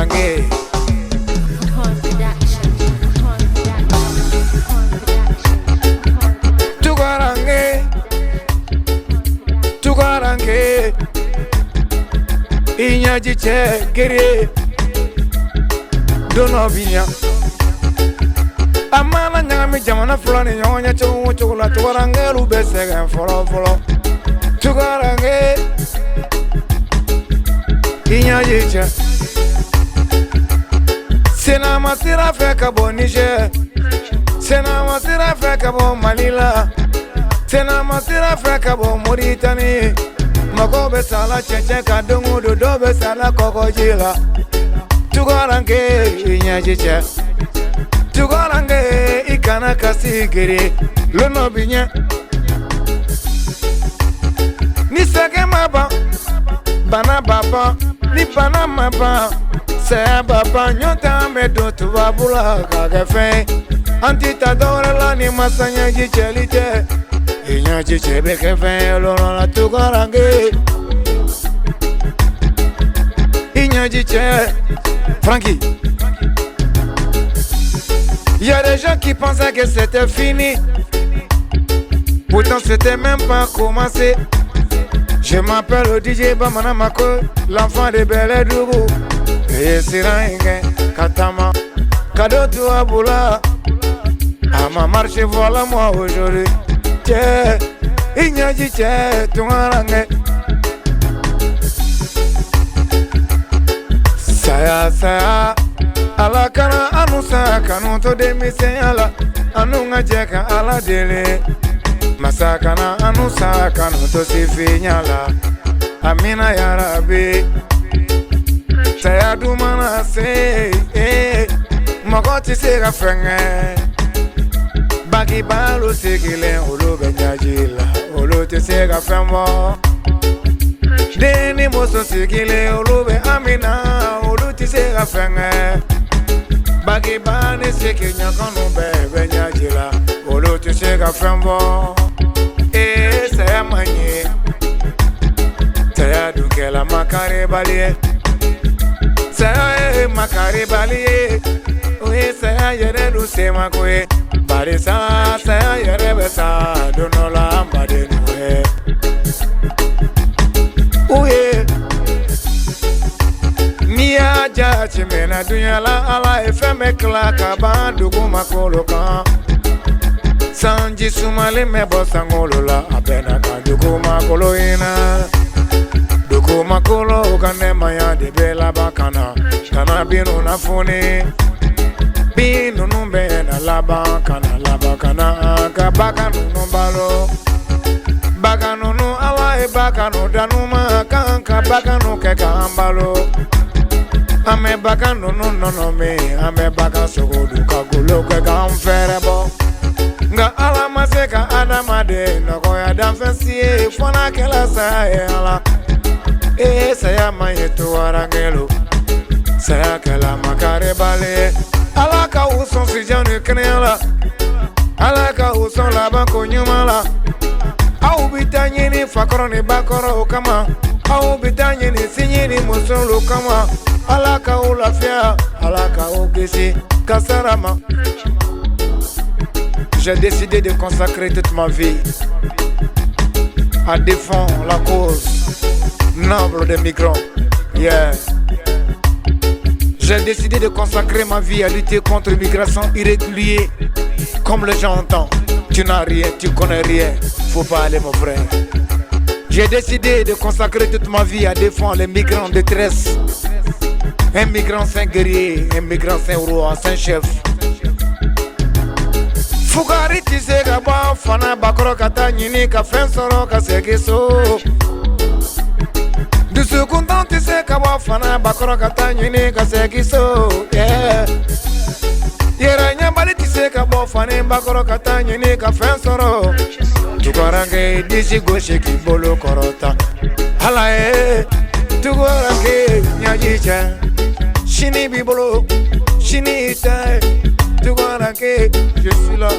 Tuguarangue. Tuguarangue. Tuguarangue. Inyajiche gere. Dono binya. Amana nyami jamana fulani nyonya chukula Tuguarangue lubesega folo. Tuguarangue. Inyajiche. Sena masira feka bo Niger. Sena masira feka bo Malila. Sena masira feka bo Mauritanie. Mako be sala cheche kadungu do be sala kokojila. Tuguarangue inyajiche. Tuguarangue ikana kasigiri. Lono binye. Ni sege maba. Bana baba. Ni bana maba. C'est papa nyota medo tu babula kagafe anti tadore la ni masanya gichelite inya gichebe kefe lo la Tuguarangue inya giche Frankie. Y a des gens qui pensaient que c'était fini, pourtant c'était même pas commencé. Je m'appelle le DJ Bamana Mako, l'enfant de Belle Dougou. Et Siringue, Katama, Kadotu Abula. À ma marche, voilà moi aujourd'hui. Tchè, Ignadi Tchè, Tuguarangue. Saya, Alakana, Anusa, Kanuto de Miseala, Anunga Jeka, Ala Dele. Masakana, Anusa, Kanuto Sifinyala. Amina Yarabi. Saya dumana se, magoti se gafenge. Bagi balo se gile, olo benyajila, olo te se gafemo. Deni moso se gile, olo be amina, olo te se gafenge. Bagi bane se kenya kanu be benyajila, olo te se gafemo. Saya manye, saya dukela makare balie. Saya makare balie, oye saya yere du se makwe, barisa saya yere besa donola mbade nuwe. Oye, niya jachi mena dunyala ala efeme kla kabandu kumakolo kan. Sanji sumale mebo sangolola abena kandu kumakolo ina. Duku makolo kane maya de bela bakana kana binu na funi binu numbe na laba kana ka bakanu numbalo bakanu nu awa e bakanu danuma kanka bakanu ke kambalo ame bakanu no me ame bakaso duka gulo ke kamferebo nga ala maseka adamade no ko ya danfensie fona kela sa ala. Saya maye Tuguarangue, saya kela makare bale. Alaka uson si janu kenela, alaka uson la banko nyumala. Au bitanyini fakoroni bakoro kama, au bitanyini sinyini musolo kama. Alaka ulafia, alaka ukisi kasarama. J'ai décidé de consacrer toute ma vie à défendre la cause noble des migrants. Yeah. J'ai décidé de consacrer ma vie à lutter contre l'immigration irrégulière. Comme les gens entendent, tu n'as rien, tu connais rien. Faut pas aller mon frère. J'ai décidé de consacrer toute ma vie à défendre les migrants en détresse. Un migrant c'est un guerrier, un migrant c'est un roi, c'est un chef. Fugari tise gaba fana bakoro kata nyini ka fensoro ka sekiso. Du secondant tise gaba fana bakoro kata nyini ka sekiso. Yeah. Yera nyambali tise gaba fana bakoro kata nyini ka fensoro. Tuguarangue disi goshe ki bolo korota. Hala Tuguarangue nyajicha. Shini bibolo, shini ite. Tuguarangue, je suis là.